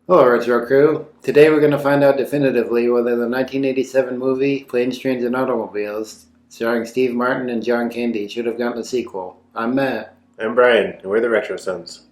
Hello, Retro Crew. Today we're going to find out definitively whether the 1987 movie Planes, Trains, and Automobiles, starring Steve Martin and John Candy, should have gotten a sequel. I'm Matt. I'm Brian, and we're the Retro Sons.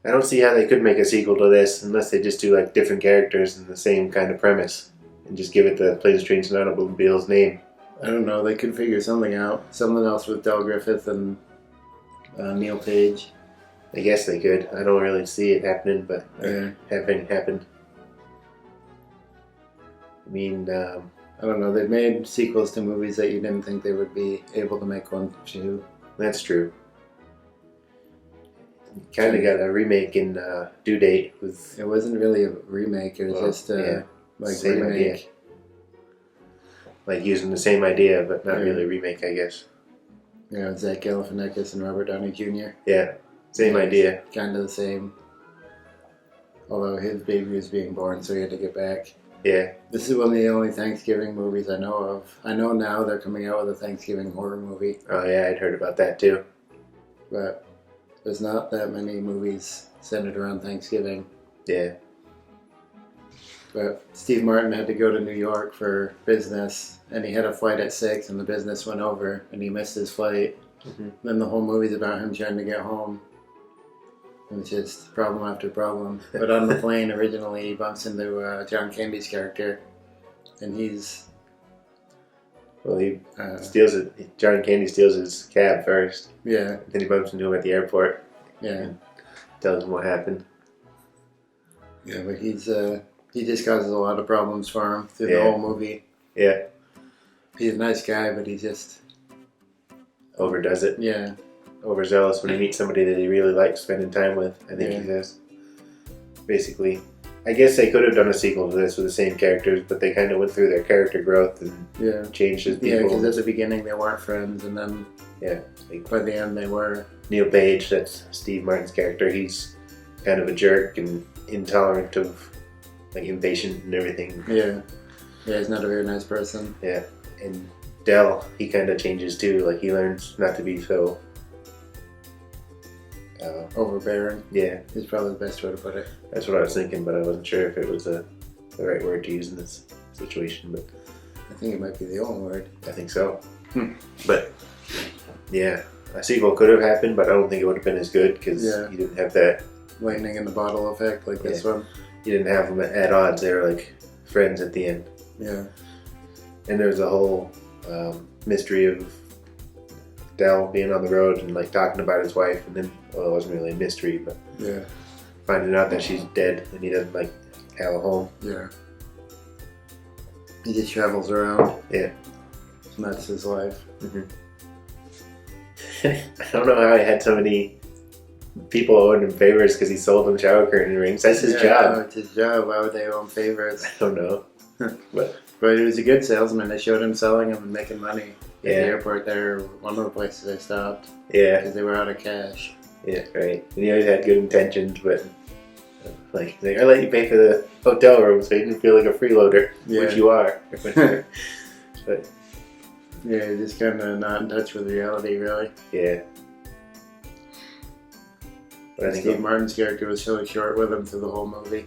I don't see how they could make a sequel to this unless they just do like different characters and the same kind of premise and just give it the Planes, Trains, and Automobiles name. I don't know, they could figure something out. Something else with Del Griffith and Neil Page. I guess they could. I don't really see it happening, but having happened. I mean, I don't know, they've made sequels to movies that you didn't think they would be able to make one to. That's true. Kind of got a remake in Due Date with. It wasn't really a remake, it was just like same remake. idea. Like using the same idea, but not really a remake, I guess. Yeah, Zach Galifianakis and Robert Downey Jr. Yeah, same idea. Kind of the same. Although his baby was being born, so he had to get back. Yeah. This is one of the only Thanksgiving movies I know of. I know now they're coming out with a Thanksgiving horror movie. Oh yeah, I'd heard about that too. But there's not that many movies centered around Thanksgiving. Yeah. But Steve Martin had to go to New York for business, and he had a flight at 6, and the business went over, and he missed his flight. Mm-hmm. Then the whole movie's about him trying to get home. And it's just problem after problem. But on the plane, originally, he bumps into John Candy's character, and he's... Well, he steals it. John Candy steals his cab first. Yeah. Then he bumps into him at the airport. Yeah. And tells him what happened. Yeah, but he just causes a lot of problems for him through the whole movie. Yeah. He's a nice guy, but he just... overdoes it. Yeah. Overzealous when he meets somebody that he really likes spending time with, I think he says. Basically. I guess they could have done a sequel to this with the same characters, but they kind of went through their character growth and changed as people. Yeah, because at the beginning they weren't friends, and then like by the end they were. Neil Page, that's Steve Martin's character, he's kind of a jerk and intolerant of like impatient and everything. Yeah. Yeah, he's not a very nice person. Yeah. And Del, he kind of changes too, like he learns not to be so... overbearing. Yeah. Is probably the best way to put it. That's what I was thinking, but I wasn't sure if it was the right word to use in this situation, but... I think it might be the only word. I think so. But, yeah, a sequel could have happened, but I don't think it would have been as good, because you didn't have that... lightning in the bottle effect like this one. You didn't have them at odds, they were like friends at the end. Yeah. And there's a whole mystery of Del being on the road and like talking about his wife, and then, well, it wasn't really a mystery, but finding out that she's dead and he doesn't like have a home. Yeah. He just travels around. Yeah. And that's his life. Mm-hmm. I don't know how he had so many people owing him favors because he sold them shower curtain rings. That's his job. No, it's his job. Why would they owe him favors? I don't know. But he was a good salesman. They showed him selling them and making money. At the airport there, one of the places they stopped. Yeah. Because they were out of cash. Yeah, right. And he always had good intentions, but like I let you pay for the hotel room so you didn't feel like a freeloader, which you are. But yeah, just kind of not in touch with reality, really. Yeah. But I think Steve Martin's character was really short with him through the whole movie.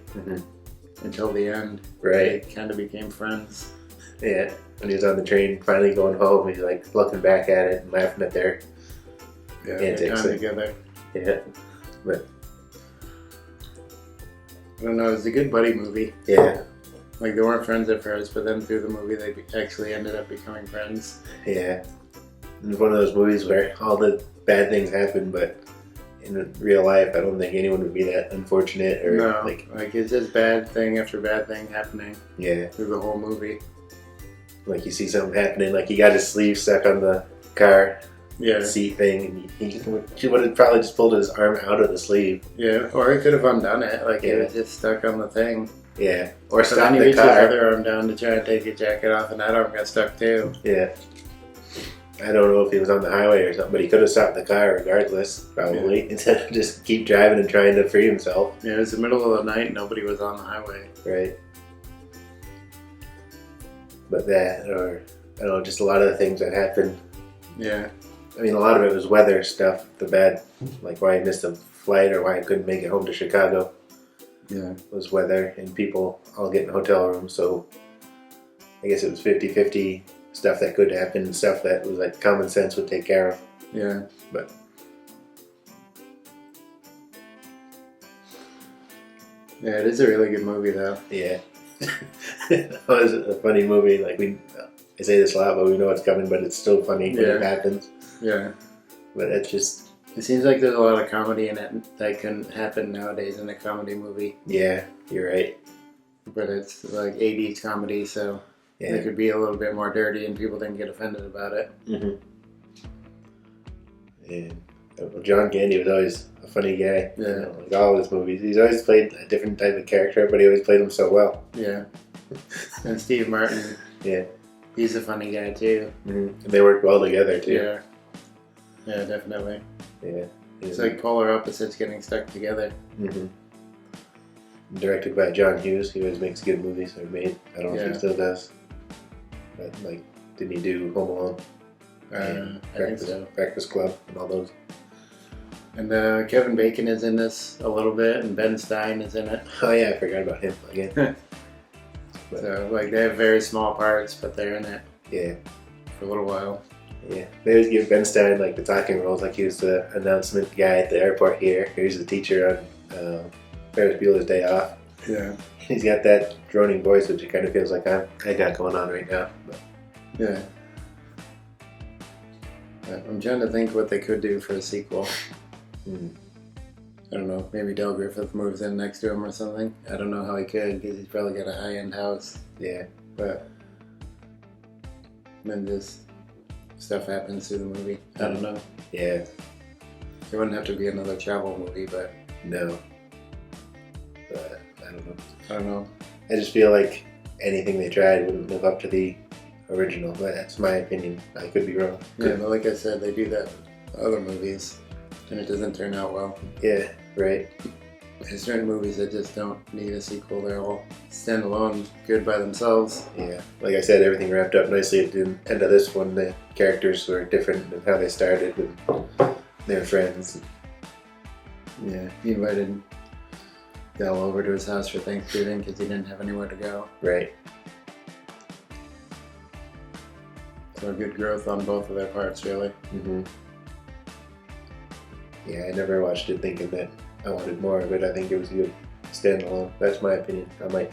Until the end. Right. They kind of became friends. Yeah. When he was on the train, finally going home, he's like looking back at it and laughing at their antics. Time together. Yeah. But I don't know, it was a good buddy movie. Yeah. Like they weren't friends at first, but then through the movie they actually ended up becoming friends. Yeah. It was one of those movies where all the bad things happen, but in real life, I don't think anyone would be that unfortunate or like it's just bad thing after bad thing happening. Yeah. Through the whole movie. Like you see something happening, like he got his sleeve stuck on the car seat thing, and he would have probably just pulled his arm out of the sleeve. Yeah, or he could have undone it, like it was just stuck on the thing. Yeah, or so stopped then he the reached car. his other arm down to try and take his jacket off, and that arm got stuck too. Yeah. I don't know if he was on the highway or something, but he could have stopped the car regardless, probably, instead of just keep driving and trying to free himself. Yeah, it was the middle of the night, nobody was on the highway. Right. But that, or I don't know, just a lot of the things that happened. Yeah. I mean, a lot of it was weather stuff. The bad, like why I missed a flight or why I couldn't make it home to Chicago. Yeah. Was weather and people all getting hotel rooms. So I guess it was 50-50 stuff that could happen and stuff that was like common sense would take care of. Yeah. But yeah, it is a really good movie though. yeah. It was a funny movie. Like I say this a lot, but we know it's coming, but it's still funny when it happens. Yeah. But it's just... It seems like there's a lot of comedy in it that can happen nowadays in a comedy movie. Yeah, you're right. But it's like 80s comedy, so it could be a little bit more dirty and people didn't get offended about it. Mm-hmm. And John Candy was always a funny guy. Yeah. You know, like all of his movies. He's always played a different type of character, but he always played them so well. Yeah. And Steve Martin. Yeah. He's a funny guy too. Mm-hmm. And they work well together too. Yeah. Yeah, definitely. Yeah. It's like polar opposites getting stuck together. Mm-hmm. Directed by John Hughes. He always makes good movies, or made. I don't know if he still does. But like, didn't he do Home Alone? I think so. Breakfast Club and all those. And Kevin Bacon is in this a little bit, and Ben Stein is in it. Oh yeah, I forgot about him again. So like they have very small parts, but they're in it. Yeah. For a little while. Yeah, they always give Ben Stein like the talking roles, like he was the announcement guy at the airport here. He's the teacher on Ferris Bueller's Day Off. Yeah. He's got that droning voice, which it kind of feels like I got going on right now. But. Yeah. I'm trying to think what they could do for a sequel. I don't know, maybe Del Griffith moves in next to him or something. I don't know how he could, because he's probably got a high-end house. Yeah. But then just stuff happens through the movie. I don't know. Yeah. It wouldn't have to be another travel movie, but... No. But I don't know. I just feel like anything they tried wouldn't live up to the original, but that's my opinion. I could be wrong. Yeah, but like I said, they do that with other movies, and it doesn't turn out well. Yeah, right. There's certain movies that just don't need a sequel. They're all standalone, good by themselves. Yeah, like I said, everything wrapped up nicely at the end of this one. The characters were different in how they started, and they were friends. Yeah, he invited Del over to his house for Thanksgiving because he didn't have anywhere to go. Right. So good growth on both of their parts, really. Mm-hmm. Yeah, I never watched it thinking that I wanted more of it. I think it was a good standalone. That's my opinion. I might,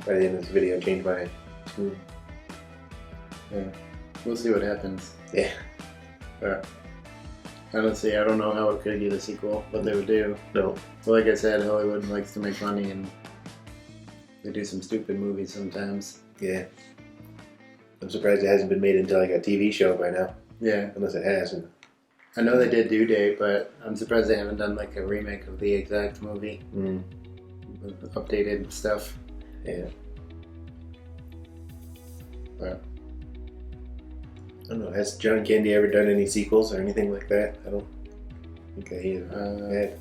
by the end of this video, change my mind. Yeah, we'll see what happens. Yeah. Honestly, I don't know how it could get a sequel, what they would do. No. But like I said, Hollywood likes to make money, and they do some stupid movies sometimes. Yeah. I'm surprised it hasn't been made into like a TV show by now. Yeah. Unless it hasn't. I know they did Due Date, but I'm surprised they haven't done like a remake of the exact movie. With updated stuff. Yeah. But I don't know. Has John Candy ever done any sequels or anything like that? I don't think I had.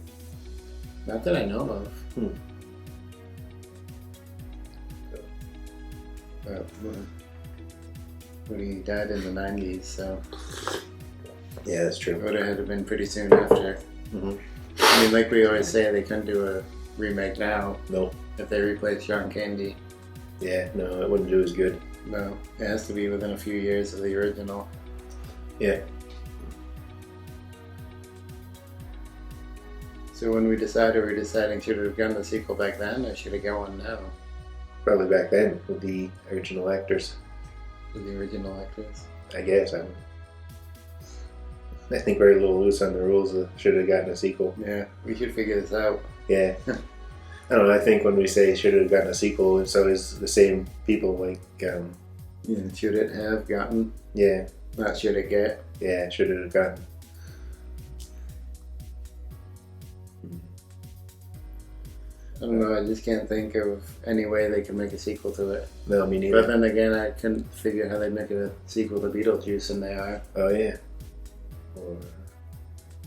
Not that I know of. But he died in the 90s, so... Yeah, that's true. It would have had to been pretty soon after. I mean, like we always say, they couldn't do a remake now. Nope. If they replaced John Candy. Yeah, no, it wouldn't do as good. No, it has to be within a few years of the original. Yeah. So when we decided, we're deciding should we have done the sequel back then or should we get one now? Probably back then with the original actors. With the original actors? I guess. I think we're a little loose on the rules. Should have gotten a sequel. Yeah, we should figure this out. Yeah. I don't know. I think when we say should have gotten a sequel, it's always the same people. Like, yeah, should it have gotten? Yeah. Not should it get? Yeah, should it have gotten. I don't know. I just can't think of any way they could make a sequel to it. No, me neither. But then again, I couldn't figure how they'd make a sequel to Beetlejuice, and they are. Oh yeah. Or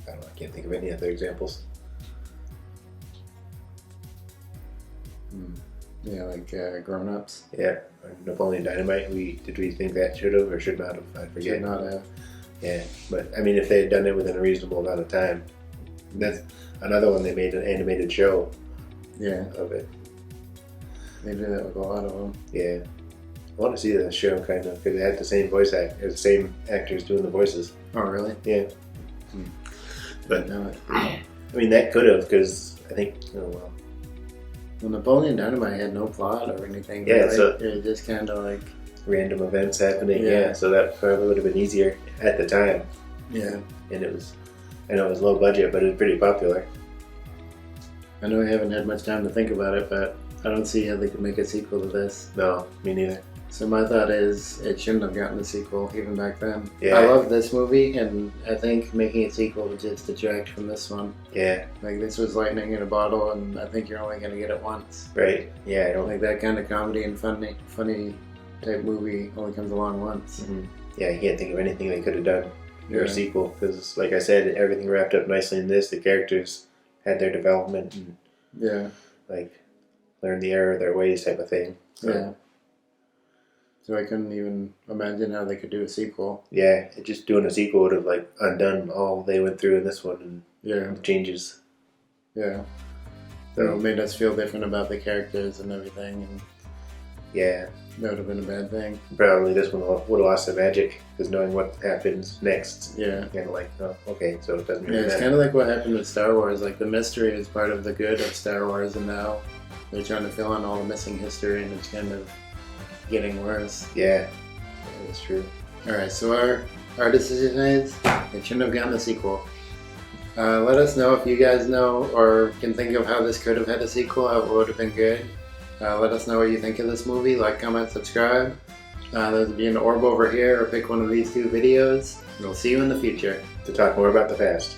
I don't know. I can't think of any other examples. Yeah, like grown-ups. Yeah, or Napoleon Dynamite. Did we think that should have or should not have? I forget. Should not have. Yeah, but I mean, if they had done it within a reasonable amount of time, that's another one. They made an animated show. Yeah. Of it. They do that with a lot of them. Yeah. I want to see that show kind of because it had the same the same actors doing the voices. Oh, really? Yeah. But No. I mean, that could have because I think well, Napoleon Dynamite had no plot or anything. Yeah, right? so it was just kind of like random events happening. Yeah. Yeah, so that probably would have been easier at the time. yeah. And I know it was low budget, but it was pretty popular. I know we haven't had much time to think about it, but I don't see how they could make a sequel to this. No, me neither. So my thought is it shouldn't have gotten a sequel even back then. Yeah. I love this movie, and I think making a sequel would just detract from this one. Yeah. Like, this was lightning in a bottle, and I think you're only going to get it once. Right. Yeah, I don't Like, that kind of comedy and funny type movie only comes along once. Mm-hmm. Yeah, you can't think of anything they could have done for a Yeah. sequel because, like I said, everything wrapped up nicely in this. The characters had their development and Yeah. like learned the error of their ways type of thing. So, Yeah. So I couldn't even imagine how they could do a sequel. yeah, just doing a sequel would have like undone all they went through in this one and Yeah. changes. Yeah. So it made us feel different about the characters and everything, and Yeah, that would have been a bad thing. probably this one would have lost the magic because knowing what happens next, Yeah. kind of like, oh, okay, so it doesn't Yeah, really it's matter. kind of like what happened with Star Wars. Like, the mystery is part of the good of Star Wars, and now they're trying to fill in all the missing history, and it's kind of getting worse. Yeah, that's true. Alright, so our decision is it shouldn't have gotten a sequel. Let us know if you guys know or can think of how this could have had a sequel, how it would have been good. Let us know what you think of this movie. Like, comment, subscribe. There'll be an orb over here, or pick one of these two videos. We'll see you in the future. To talk more about the past.